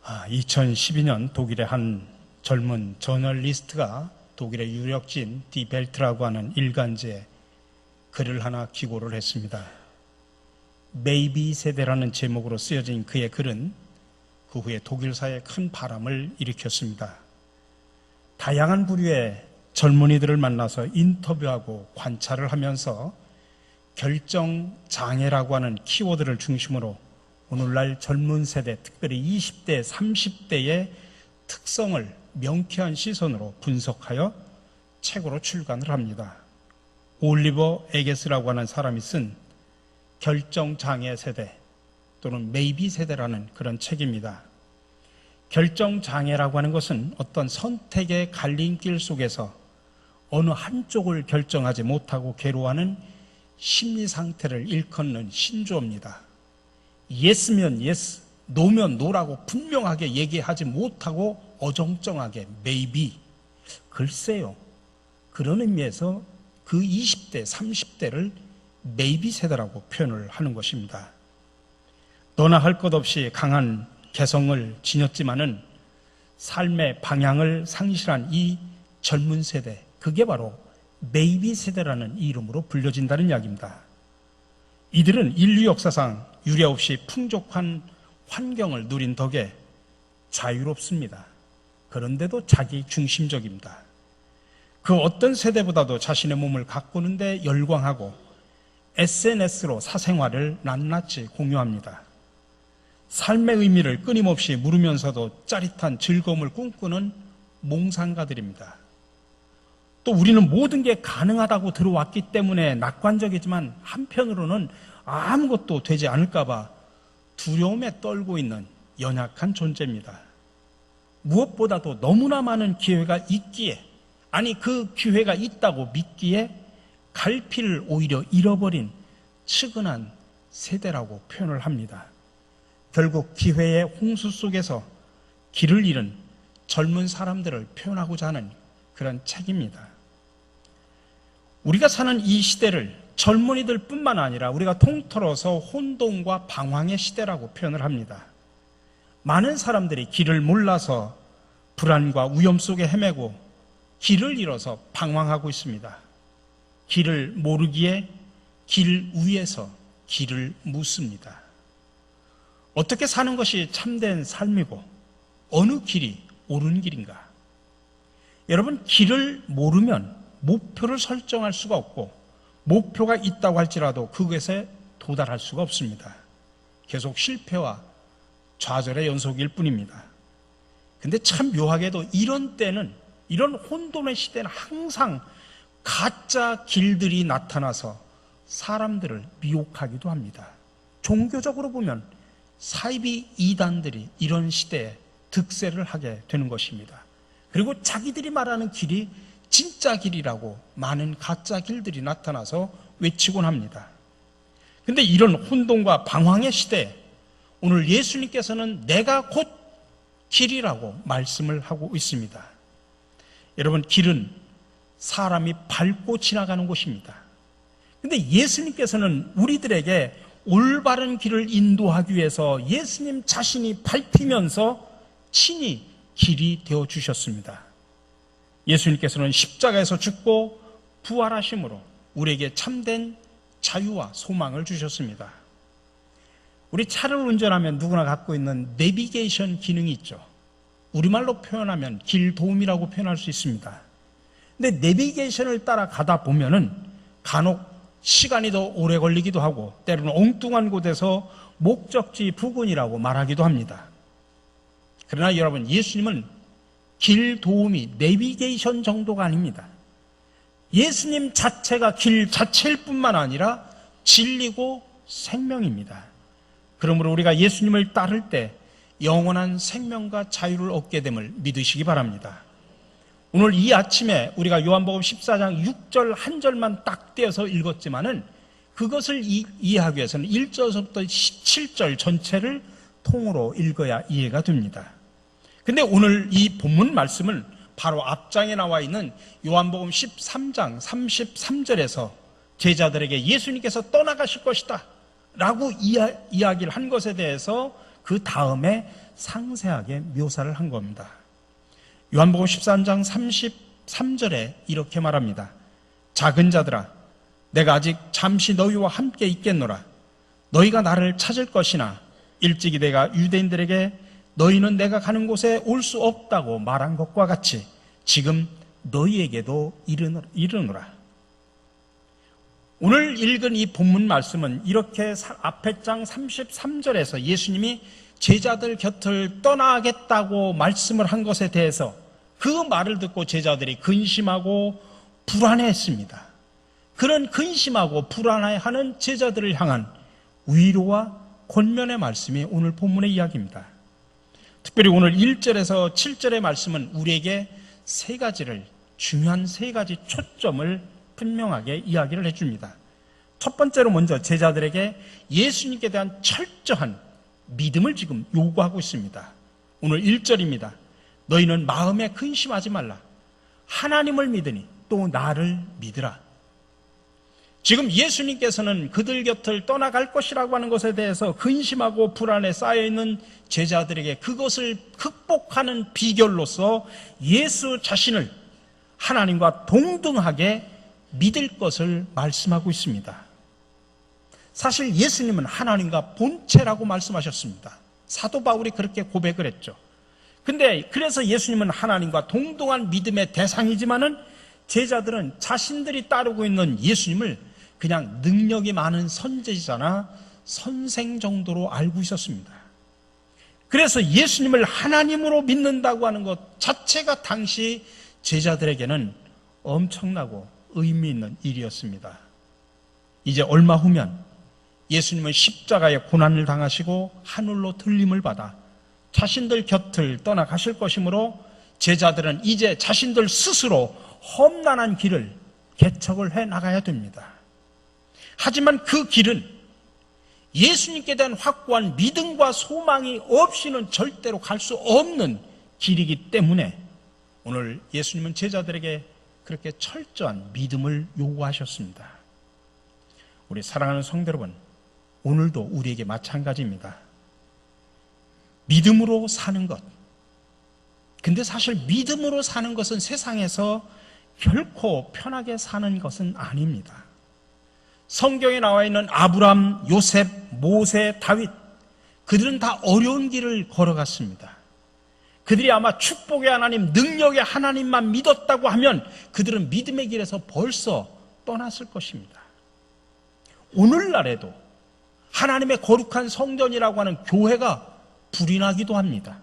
2012년 독일의 한 젊은 저널리스트가 독일의 유력지인 디 벨트라고 하는 일간지에 글을 하나 기고를 했습니다. 메이비 세대라는 제목으로 쓰여진 그의 글은 그 후에 독일사에 큰 바람을 일으켰습니다. 다양한 부류의 젊은이들을 만나서 인터뷰하고 관찰을 하면서 결정장애라고 하는 키워드를 중심으로 오늘날 젊은 세대, 특별히 20대, 30대의 특성을 명쾌한 시선으로 분석하여 책으로 출간을 합니다. 올리버 에게스라고 하는 사람이 쓴 결정장애 세대 또는 메이비 세대라는 그런 책입니다. 결정장애라고 하는 것은 어떤 선택의 갈림길 속에서 어느 한쪽을 결정하지 못하고 괴로워하는 심리 상태를 일컫는 신조어입니다. 예스면 예스, 노면 노라고 분명하게 얘기하지 못하고 어정쩡하게 maybe. 글쎄요. 그런 의미에서 그 20대, 30대를 maybe 세대라고 표현을 하는 것입니다. 너나 할 것 없이 강한 개성을 지녔지만은 삶의 방향을 상실한 이 젊은 세대, 그게 바로 maybe 세대라는 이름으로 불려진다는 이야기입니다. 이들은 인류 역사상 유례 없이 풍족한 환경을 누린 덕에 자유롭습니다. 그런데도 자기 중심적입니다. 그 어떤 세대보다도 자신의 몸을 가꾸는 데 열광하고 SNS로 사생활을 낱낱이 공유합니다. 삶의 의미를 끊임없이 물으면서도 짜릿한 즐거움을 꿈꾸는 몽상가들입니다. 또 우리는 모든 게 가능하다고 들어왔기 때문에 낙관적이지만 한편으로는 아무것도 되지 않을까 봐 두려움에 떨고 있는 연약한 존재입니다. 무엇보다도 너무나 많은 기회가 있기에, 아니 그 기회가 있다고 믿기에 갈피를 오히려 잃어버린 측은한 세대라고 표현을 합니다. 결국 기회의 홍수 속에서 길을 잃은 젊은 사람들을 표현하고자 하는 그런 책입니다. 우리가 사는 이 시대를 젊은이들 뿐만 아니라 우리가 통틀어서 혼돈과 방황의 시대라고 표현을 합니다. 많은 사람들이 길을 몰라서 불안과 위험 속에 헤매고 길을 잃어서 방황하고 있습니다. 길을 모르기에 길 위에서 길을 묻습니다. 어떻게 사는 것이 참된 삶이고 어느 길이 옳은 길인가? 여러분, 길을 모르면 목표를 설정할 수가 없고 목표가 있다고 할지라도 그것에 도달할 수가 없습니다. 계속 실패와 좌절의 연속일 뿐입니다. 근데 참 묘하게도 이런 때는, 이런 혼돈의 시대는 항상 가짜 길들이 나타나서 사람들을 미혹하기도 합니다. 종교적으로 보면 사이비 이단들이 이런 시대에 득세를 하게 되는 것입니다. 그리고 자기들이 말하는 길이 진짜 길이라고 많은 가짜 길들이 나타나서 외치곤 합니다. 그런데 이런 혼돈과 방황의 시대에 오늘 예수님께서는 내가 곧 길이라고 말씀을 하고 있습니다. 여러분, 길은 사람이 밟고 지나가는 곳입니다. 그런데 예수님께서는 우리들에게 올바른 길을 인도하기 위해서 예수님 자신이 밟히면서 친히 길이 되어주셨습니다. 예수님께서는 십자가에서 죽고 부활하심으로 우리에게 참된 자유와 소망을 주셨습니다. 우리 차를 운전하면 누구나 갖고 있는 내비게이션 기능이 있죠. 우리말로 표현하면 길도움이라고 표현할 수 있습니다. 근데 내비게이션을 따라 가다 보면은 간혹 시간이 더 오래 걸리기도 하고 때로는 엉뚱한 곳에서 목적지 부근이라고 말하기도 합니다. 그러나 여러분, 예수님은 길 도움이 내비게이션 정도가 아닙니다. 예수님 자체가 길 자체일 뿐만 아니라 진리고 생명입니다. 그러므로 우리가 예수님을 따를 때 영원한 생명과 자유를 얻게 됨을 믿으시기 바랍니다. 오늘 이 아침에 우리가 요한복음 14장 6절 한 절만 딱 떼어서 읽었지만은 그것을 이해하기 위해서는 1절부터 17절 전체를 통으로 읽어야 이해가 됩니다. 근데 오늘 이 본문 말씀은 바로 앞장에 나와 있는 요한복음 13장 33절에서 제자들에게 예수님께서 떠나가실 것이다 라고 이야기를 한 것에 대해서 그 다음에 상세하게 묘사를 한 겁니다. 요한복음 13장 33절에 이렇게 말합니다. 작은 자들아, 내가 아직 잠시 너희와 함께 있겠노라. 너희가 나를 찾을 것이나 일찍이 내가 유대인들에게 너희는 내가 가는 곳에 올 수 없다고 말한 것과 같이 지금 너희에게도 이르노라. 오늘 읽은 이 본문 말씀은 이렇게 앞에 장 33절에서 예수님이 제자들 곁을 떠나겠다고 말씀을 한 것에 대해서 그 말을 듣고 제자들이 근심하고 불안해했습니다. 그런 근심하고 불안해하는 제자들을 향한 위로와 권면의 말씀이 오늘 본문의 이야기입니다. 특별히 오늘 1절에서 7절의 말씀은 우리에게 중요한 세 가지 초점을 분명하게 이야기를 해줍니다. 첫 번째로 먼저 제자들에게 예수님께 대한 철저한 믿음을 지금 요구하고 있습니다. 오늘 1절입니다. 너희는 마음에 근심하지 말라. 하나님을 믿으니 또 나를 믿으라. 지금 예수님께서는 그들 곁을 떠나갈 것이라고 하는 것에 대해서 근심하고 불안에 쌓여있는 제자들에게 그것을 극복하는 비결로서 예수 자신을 하나님과 동등하게 믿을 것을 말씀하고 있습니다. 사실 예수님은 하나님과 본체라고 말씀하셨습니다. 사도 바울이 그렇게 고백을 했죠. 근데 그래서 예수님은 하나님과 동등한 믿음의 대상이지만은 제자들은 자신들이 따르고 있는 예수님을 그냥 능력이 많은 선지자나 선생 정도로 알고 있었습니다. 그래서 예수님을 하나님으로 믿는다고 하는 것 자체가 당시 제자들에게는 엄청나고 의미 있는 일이었습니다. 이제 얼마 후면 예수님은 십자가의 고난을 당하시고 하늘로 들림을 받아 자신들 곁을 떠나가실 것이므로 제자들은 이제 자신들 스스로 험난한 길을 개척을 해 나가야 됩니다. 하지만 그 길은 예수님께 대한 확고한 믿음과 소망이 없이는 절대로 갈 수 없는 길이기 때문에 오늘 예수님은 제자들에게 그렇게 철저한 믿음을 요구하셨습니다. 우리 사랑하는 성도 여러분, 오늘도 우리에게 마찬가지입니다. 믿음으로 사는 것. 근데 사실 믿음으로 사는 것은 세상에서 결코 편하게 사는 것은 아닙니다. 성경에 나와 있는 아브람, 요셉, 모세, 다윗, 그들은 다 어려운 길을 걸어갔습니다. 그들이 아마 축복의 하나님, 능력의 하나님만 믿었다고 하면 그들은 믿음의 길에서 벌써 떠났을 것입니다. 오늘날에도 하나님의 거룩한 성전이라고 하는 교회가 불이 나기도 합니다.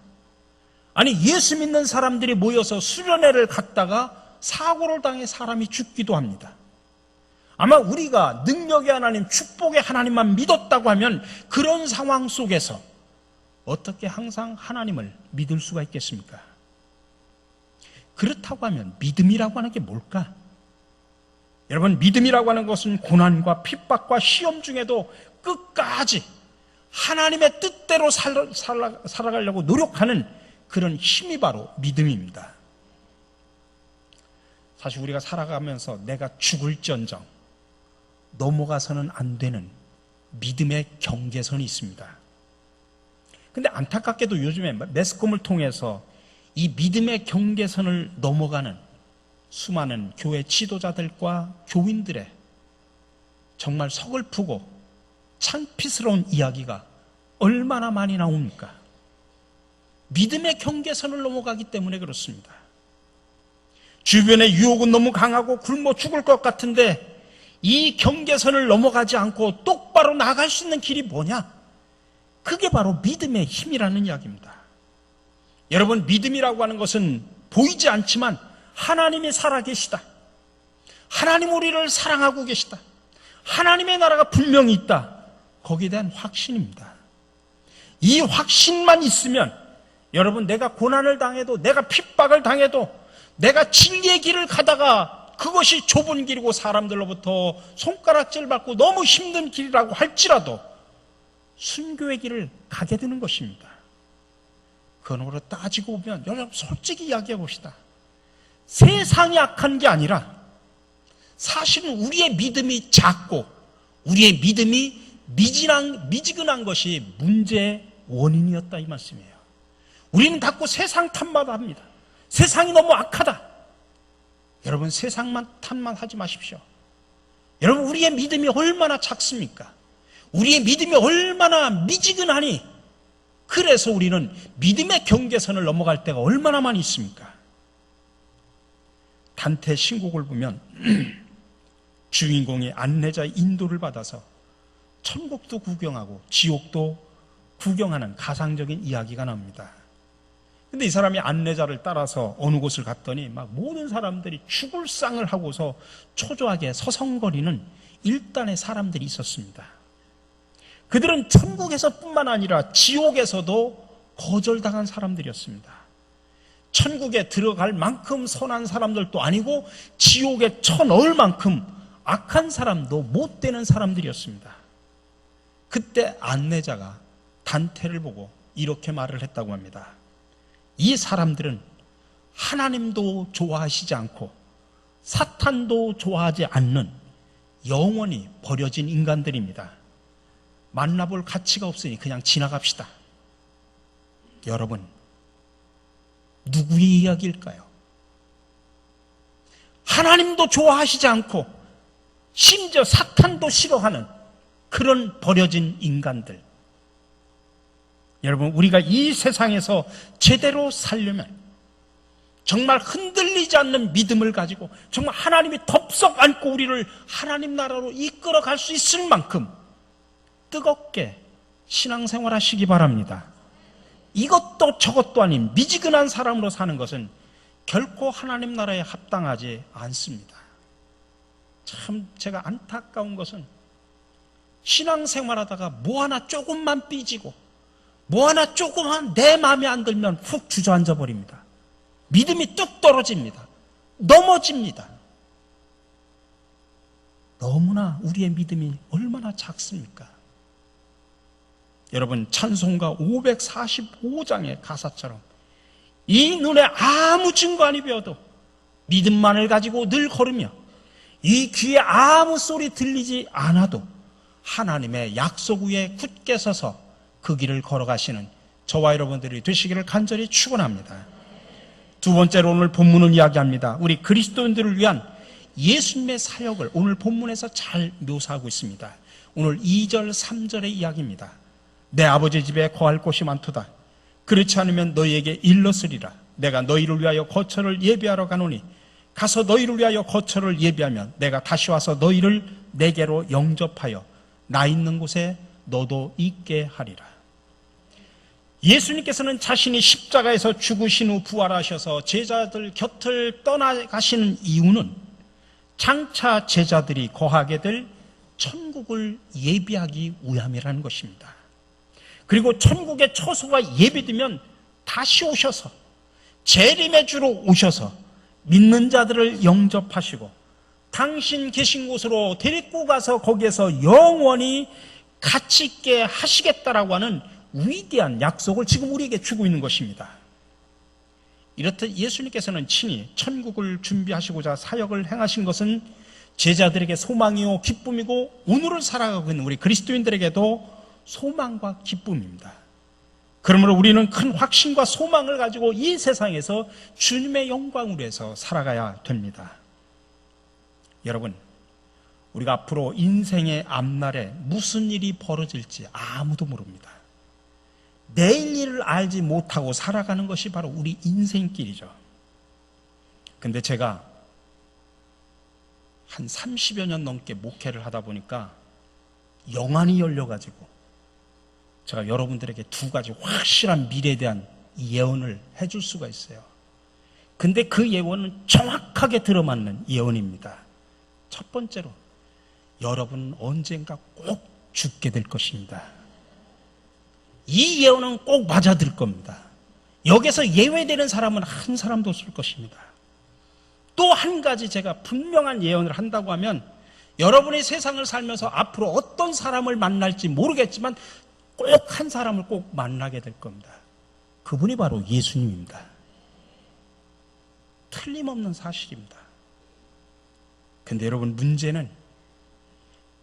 아니, 예수 믿는 사람들이 모여서 수련회를 갔다가 사고를 당해 사람이 죽기도 합니다. 아마 우리가 능력의 하나님, 축복의 하나님만 믿었다고 하면 그런 상황 속에서 어떻게 항상 하나님을 믿을 수가 있겠습니까? 그렇다고 하면 믿음이라고 하는 게 뭘까? 여러분, 믿음이라고 하는 것은 고난과 핍박과 시험 중에도 끝까지 하나님의 뜻대로 살아가려고 노력하는 그런 힘이 바로 믿음입니다. 사실 우리가 살아가면서 내가 죽을지언정 넘어가서는 안 되는 믿음의 경계선이 있습니다. 근데 안타깝게도 요즘에 매스컴을 통해서 이 믿음의 경계선을 넘어가는 수많은 교회 지도자들과 교인들의 정말 서글프고 창피스러운 이야기가 얼마나 많이 나옵니까? 믿음의 경계선을 넘어가기 때문에 그렇습니다. 주변의 유혹은 너무 강하고 굶어 죽을 것 같은데 이 경계선을 넘어가지 않고 똑바로 나갈 수 있는 길이 뭐냐? 그게 바로 믿음의 힘이라는 이야기입니다. 여러분, 믿음이라고 하는 것은 보이지 않지만 하나님이 살아계시다. 하나님 우리를 사랑하고 계시다. 하나님의 나라가 분명히 있다. 거기에 대한 확신입니다. 이 확신만 있으면 여러분, 내가 고난을 당해도, 내가 핍박을 당해도, 내가 진리의 길을 가다가 그것이 좁은 길이고 사람들로부터 손가락질 받고 너무 힘든 길이라고 할지라도 순교의 길을 가게 되는 것입니다. 그거로 따지고 보면 여러분, 솔직히 이야기해 봅시다. 세상이 악한 게 아니라 사실은 우리의 믿음이 작고 우리의 믿음이 미지근한 것이 문제인 원인이었다 이 말씀이에요. 우리는 자꾸 세상 탓만 합니다. 세상이 너무 악하다. 여러분, 세상만 탓만 하지 마십시오. 여러분, 우리의 믿음이 얼마나 작습니까? 우리의 믿음이 얼마나 미지근하니 그래서 우리는 믿음의 경계선을 넘어갈 때가 얼마나 많이 있습니까? 단테 신곡을 보면 주인공이 안내자의 인도를 받아서 천국도 구경하고 지옥도 구경하는 가상적인 이야기가 나옵니다. 근데 이 사람이 안내자를 따라서 어느 곳을 갔더니 막 모든 사람들이 죽을 상을 하고서 초조하게 서성거리는 일단의 사람들이 있었습니다. 그들은 천국에서뿐만 아니라 지옥에서도 거절당한 사람들이었습니다. 천국에 들어갈 만큼 선한 사람들도 아니고 지옥에 쳐넣을 만큼 악한 사람도 못 되는 사람들이었습니다. 그때 안내자가 단테를 보고 이렇게 말을 했다고 합니다. 이 사람들은 하나님도 좋아하시지 않고 사탄도 좋아하지 않는 영원히 버려진 인간들입니다. 만나볼 가치가 없으니 그냥 지나갑시다. 여러분, 누구의 이야기일까요? 하나님도 좋아하시지 않고 심지어 사탄도 싫어하는 그런 버려진 인간들. 여러분, 우리가 이 세상에서 제대로 살려면 정말 흔들리지 않는 믿음을 가지고 정말 하나님이 덥석 안고 우리를 하나님 나라로 이끌어 갈 수 있을 만큼 뜨겁게 신앙생활 하시기 바랍니다. 이것도 저것도 아닌 미지근한 사람으로 사는 것은 결코 하나님 나라에 합당하지 않습니다. 참 제가 안타까운 것은 신앙생활하다가 뭐 하나 조금만 삐지고 뭐 하나 조금만 내 마음에 안 들면 훅 주저앉아 버립니다. 믿음이 뚝 떨어집니다. 넘어집니다. 너무나 우리의 믿음이 얼마나 작습니까? 여러분, 찬송가 545장의 가사처럼 이 눈에 아무 증거 아니 배워도 믿음만을 가지고 늘 걸으며 이 귀에 아무 소리 들리지 않아도 하나님의 약속 위에 굳게 서서 그 길을 걸어가시는 저와 여러분들이 되시기를 간절히 축원합니다. 두 번째로 오늘 본문은 이야기합니다. 우리 그리스도인들을 위한 예수님의 사역을 오늘 본문에서 잘 묘사하고 있습니다. 오늘 2절 3절의 이야기입니다. 내 아버지 집에 거할 곳이 많도다. 그렇지 않으면 너희에게 일렀으리라. 내가 너희를 위하여 거처를 예비하러 가노니 가서 너희를 위하여 거처를 예비하면 내가 다시 와서 너희를 내게로 영접하여 나 있는 곳에 너도 있게 하리라. 예수님께서는 자신이 십자가에서 죽으신 후 부활하셔서 제자들 곁을 떠나가시는 이유는 장차 제자들이 거하게 될 천국을 예비하기 위함이라는 것입니다. 그리고 천국의 처소가 예비되면 다시 오셔서 재림의 주로 오셔서 믿는 자들을 영접하시고 당신 계신 곳으로 데리고 가서 거기에서 영원히 가치 있게 하시겠다라고 하는 위대한 약속을 지금 우리에게 주고 있는 것입니다. 이렇듯 예수님께서는 친히 천국을 준비하시고자 사역을 행하신 것은 제자들에게 소망이요 기쁨이고 오늘을 살아가고 있는 우리 그리스도인들에게도 소망과 기쁨입니다. 그러므로 우리는 큰 확신과 소망을 가지고 이 세상에서 주님의 영광을 위해서 살아가야 됩니다. 여러분, 우리가 앞으로 인생의 앞날에 무슨 일이 벌어질지 아무도 모릅니다. 내일 일을 알지 못하고 살아가는 것이 바로 우리 인생길이죠. 근데 제가 한 30여 년 넘게 목회를 하다 보니까 영안이 열려가지고 제가 여러분들에게 두 가지 확실한 미래에 대한 예언을 해줄 수가 있어요. 근데 그 예언은 정확하게 들어맞는 예언입니다. 첫 번째로, 여러분은 언젠가 꼭 죽게 될 것입니다. 이 예언은 꼭 맞아들 겁니다. 여기서 예외되는 사람은 한 사람도 없을 것입니다. 또 한 가지 제가 분명한 예언을 한다고 하면 여러분이 세상을 살면서 앞으로 어떤 사람을 만날지 모르겠지만 꼭 한 사람을 꼭 만나게 될 겁니다. 그분이 바로 예수님입니다. 틀림없는 사실입니다. 근데 여러분, 문제는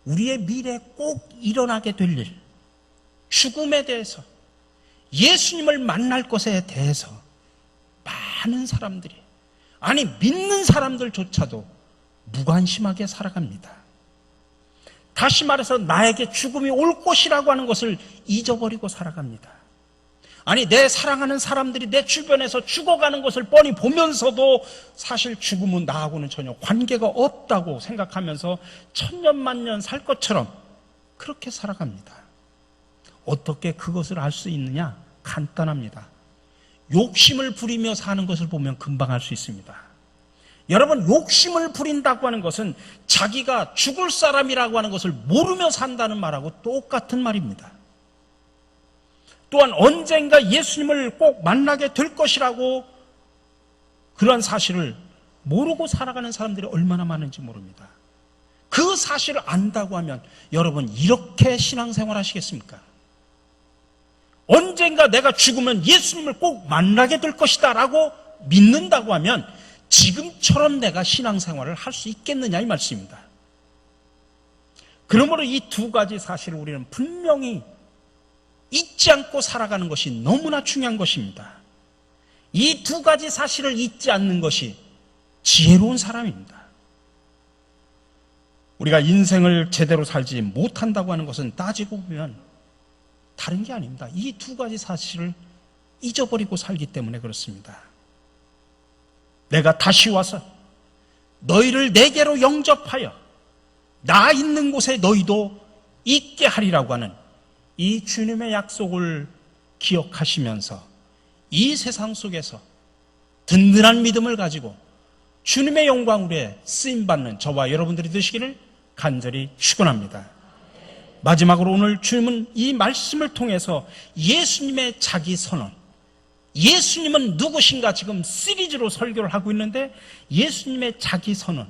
우리의 미래에 꼭 일어나게 될 일, 죽음에 대해서 예수님을 만날 것에 대해서 많은 사람들이, 아니 믿는 사람들조차도 무관심하게 살아갑니다. 다시 말해서 나에게 죽음이 올 것이라고 하는 것을 잊어버리고 살아갑니다. 아니 내 사랑하는 사람들이 내 주변에서 죽어가는 것을 뻔히 보면서도 사실 죽음은 나하고는 전혀 관계가 없다고 생각하면서 천년만년 살 것처럼 그렇게 살아갑니다. 어떻게 그것을 알 수 있느냐? 간단합니다. 욕심을 부리며 사는 것을 보면 금방 알 수 있습니다. 여러분, 욕심을 부린다고 하는 것은 자기가 죽을 사람이라고 하는 것을 모르며 산다는 말하고 똑같은 말입니다. 또한 언젠가 예수님을 꼭 만나게 될 것이라고 그러한 사실을 모르고 살아가는 사람들이 얼마나 많은지 모릅니다. 그 사실을 안다고 하면 여러분 이렇게 신앙생활 하시겠습니까? 언젠가 내가 죽으면 예수님을 꼭 만나게 될 것이다 라고 믿는다고 하면 지금처럼 내가 신앙생활을 할 수 있겠느냐 이 말씀입니다. 그러므로 이 두 가지 사실을 우리는 분명히 잊지 않고 살아가는 것이 너무나 중요한 것입니다. 이 두 가지 사실을 잊지 않는 것이 지혜로운 사람입니다. 우리가 인생을 제대로 살지 못한다고 하는 것은 따지고 보면 다른 게 아닙니다. 이 두 가지 사실을 잊어버리고 살기 때문에 그렇습니다. 내가 다시 와서 너희를 내게로 영접하여 나 있는 곳에 너희도 있게 하리라고 하는 이 주님의 약속을 기억하시면서 이 세상 속에서 든든한 믿음을 가지고 주님의 영광으로 쓰임받는 저와 여러분들이 되시기를 간절히 축원합니다. 마지막으로 오늘 주님은 이 말씀을 통해서 예수님의 자기 선언, 예수님은 누구신가 지금 시리즈로 설교를 하고 있는데 예수님의 자기 선언,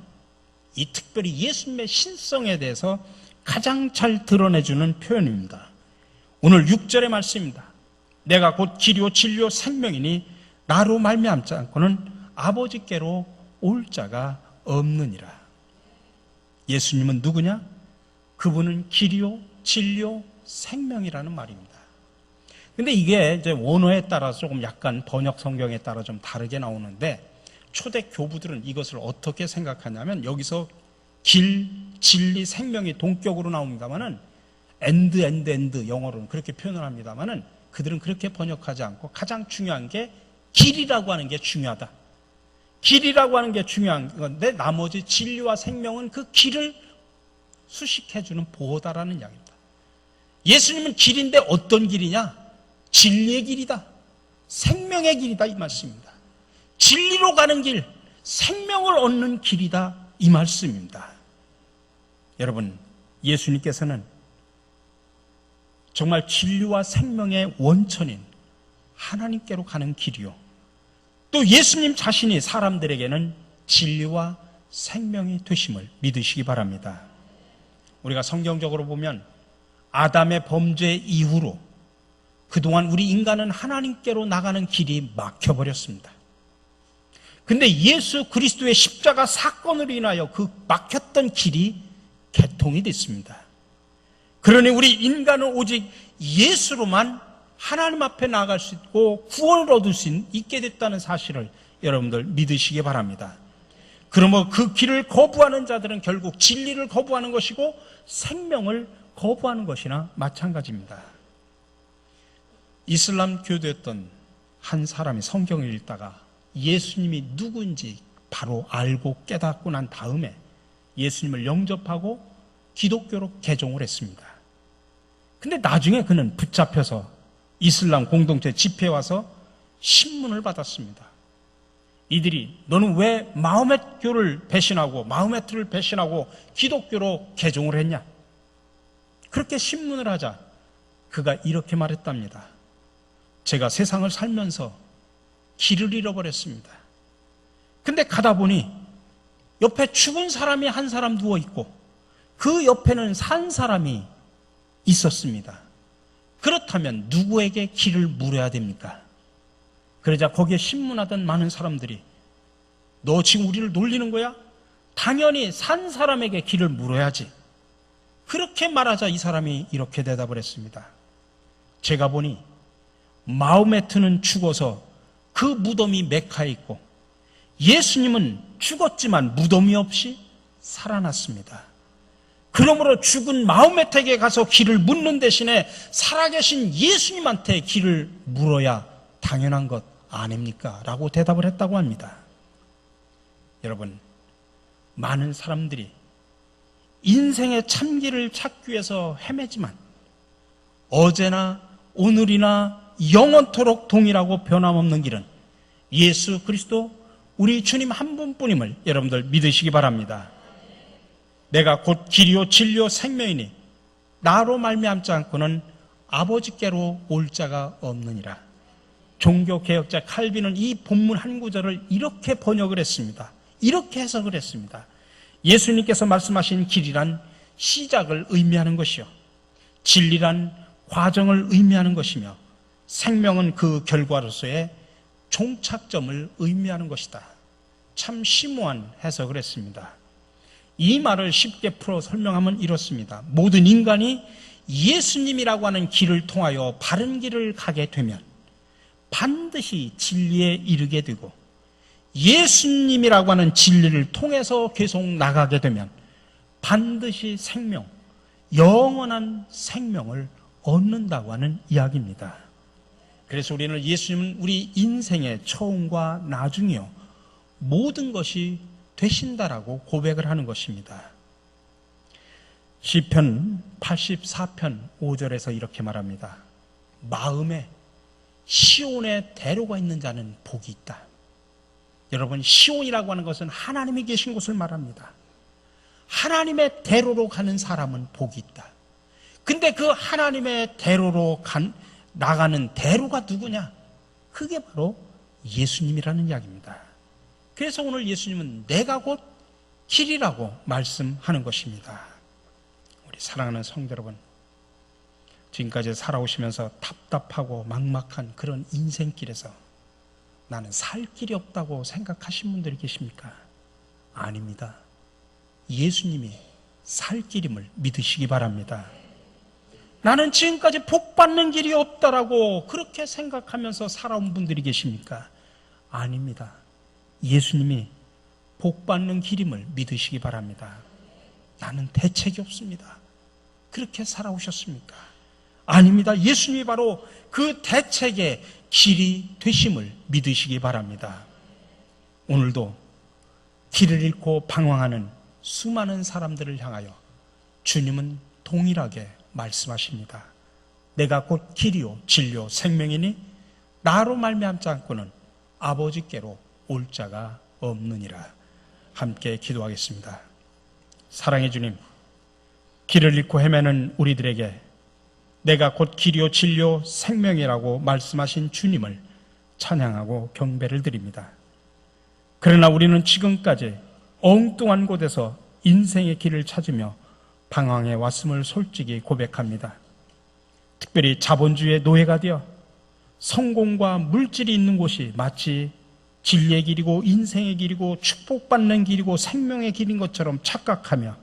이 특별히 예수님의 신성에 대해서 가장 잘 드러내주는 표현입니다. 오늘 6절의 말씀입니다. 내가 곧 길이요 진리요 생명이니 나로 말미암지 않고는 아버지께로 올 자가 없느니라. 예수님은 누구냐? 그분은 길이요 진리요 생명이라는 말입니다. 근데 이게 이제 원어에 따라서 조금 약간 번역 성경에 따라 좀 다르게 나오는데 초대 교부들은 이것을 어떻게 생각하냐면 여기서 길, 진리, 생명이 동격으로 나옵니다만은 엔드 영어로는 그렇게 표현을 합니다만은 그들은 그렇게 번역하지 않고 가장 중요한 게 길이라고 하는 게 중요하다. 길이라고 하는 게 중요한 건데 나머지 진리와 생명은 그 길을 수식해주는 보호다라는 이야기입니다. 예수님은 길인데 어떤 길이냐? 진리의 길이다. 생명의 길이다 이 말씀입니다. 진리로 가는 길, 생명을 얻는 길이다 이 말씀입니다. 여러분, 예수님께서는 정말 진리와 생명의 원천인 하나님께로 가는 길이요, 또 예수님 자신이 사람들에게는 진리와 생명이 되심을 믿으시기 바랍니다. 우리가 성경적으로 보면 아담의 범죄 이후로 그동안 우리 인간은 하나님께로 나가는 길이 막혀버렸습니다. 근데 예수 그리스도의 십자가 사건으로 인하여 그 막혔던 길이 개통이 됐습니다. 그러니 우리 인간은 오직 예수로만 하나님 앞에 나아갈 수 있고 구원을 얻을 수 있게 됐다는 사실을 여러분들 믿으시기 바랍니다. 그러면 그 길을 거부하는 자들은 결국 진리를 거부하는 것이고 생명을 거부하는 것이나 마찬가지입니다. 이슬람 교도였던 한 사람이 성경을 읽다가 예수님이 누구인지 바로 알고 깨닫고 난 다음에 예수님을 영접하고 기독교로 개종을 했습니다. 근데 나중에 그는 붙잡혀서 이슬람 공동체 집회에 와서 신문을 받았습니다. 이들이 너는 왜 마호메트를 배신하고 기독교로 개종을 했냐? 그렇게 신문을 하자 그가 이렇게 말했답니다. 제가 세상을 살면서 길을 잃어버렸습니다. 근데 가다 보니 옆에 죽은 사람이 한 사람 누워있고 그 옆에는 산 사람이 있었습니다. 그렇다면 누구에게 길을 물어야 됩니까? 그러자 거기에 신문하던 많은 사람들이 너 지금 우리를 놀리는 거야? 당연히 산 사람에게 길을 물어야지. 그렇게 말하자 이 사람이 이렇게 대답을 했습니다. 제가 보니 마호메트는 죽어서 그 무덤이 메카에 있고 예수님은 죽었지만 무덤이 없이 살아났습니다. 그러므로 죽은 마호메트에게 가서 길을 묻는 대신에 살아계신 예수님한테 길을 물어야 당연한 것 아닙니까? 라고 대답을 했다고 합니다. 여러분, 많은 사람들이 인생의 참길을 찾기 위해서 헤매지만 어제나 오늘이나 영원토록 동일하고 변함없는 길은 예수 그리스도 우리 주님 한 분뿐임을 여러분들 믿으시기 바랍니다. 내가 곧 길이요 진리요 생명이니 나로 말미암지 않고는 아버지께로 올 자가 없느니라. 종교개혁자 칼빈은 이 본문 한 구절을 이렇게 번역을 했습니다. 이렇게 해석을 했습니다. 예수님께서 말씀하신 길이란 시작을 의미하는 것이요, 진리란 과정을 의미하는 것이며 생명은 그 결과로서의 종착점을 의미하는 것이다. 참 심오한 해석을 했습니다. 이 말을 쉽게 풀어 설명하면 이렇습니다. 모든 인간이 예수님이라고 하는 길을 통하여 바른 길을 가게 되면 반드시 진리에 이르게 되고, 예수님이라고 하는 진리를 통해서 계속 나가게 되면 반드시 생명, 영원한 생명을 얻는다고 하는 이야기입니다. 그래서 우리는 예수님은 우리 인생의 처음과 나중이요 모든 것이 되신다라고 고백을 하는 것입니다. 시편 84편 5절에서 이렇게 말합니다. 마음에 시온의 대로가 있는 자는 복이 있다. 여러분, 시온이라고 하는 것은 하나님이 계신 곳을 말합니다. 하나님의 대로로 가는 사람은 복이 있다. 근데 그 하나님의 대로로 나가는 대로가 누구냐? 그게 바로 예수님이라는 이야기입니다. 그래서 오늘 예수님은 내가 곧 길이라고 말씀하는 것입니다. 우리 사랑하는 성도 여러분, 지금까지 살아오시면서 답답하고 막막한 그런 인생길에서 나는 살 길이 없다고 생각하신 분들이 계십니까? 아닙니다. 예수님이 살 길임을 믿으시기 바랍니다. 나는 지금까지 복 받는 길이 없다라고 그렇게 생각하면서 살아온 분들이 계십니까? 아닙니다. 예수님이 복 받는 길임을 믿으시기 바랍니다. 나는 대책이 없습니다. 그렇게 살아오셨습니까? 아닙니다. 예수님이 바로 그 대책의 길이 되심을 믿으시기 바랍니다. 오늘도 길을 잃고 방황하는 수많은 사람들을 향하여 주님은 동일하게 말씀하십니다. 내가 곧 길이요 진리요 생명이니 나로 말미암지 않고는 아버지께로 올 자가 없느니라. 함께 기도하겠습니다. 사랑의 주님, 길을 잃고 헤매는 우리들에게 내가 곧 길이요 진리요 생명이라고 말씀하신 주님을 찬양하고 경배를 드립니다. 그러나 우리는 지금까지 엉뚱한 곳에서 인생의 길을 찾으며 방황해 왔음을 솔직히 고백합니다. 특별히 자본주의의 노예가 되어 성공과 물질이 있는 곳이 마치 진리의 길이고 인생의 길이고 축복받는 길이고 생명의 길인 것처럼 착각하며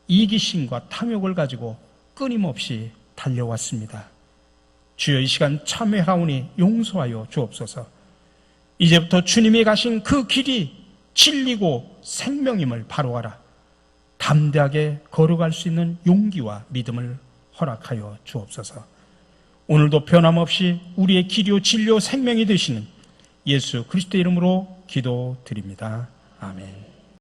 이기심과 탐욕을 가지고 끊임없이 달려왔습니다. 주여, 이 시간 참회하오니 용서하여 주옵소서. 이제부터 주님이 가신 그 길이 진리고 생명임을 바로 알아 담대하게 걸어갈 수 있는 용기와 믿음을 허락하여 주옵소서. 오늘도 변함없이 우리의 길이요 진리요 생명이 되시는 예수 그리스도의 이름으로 기도드립니다. 아멘.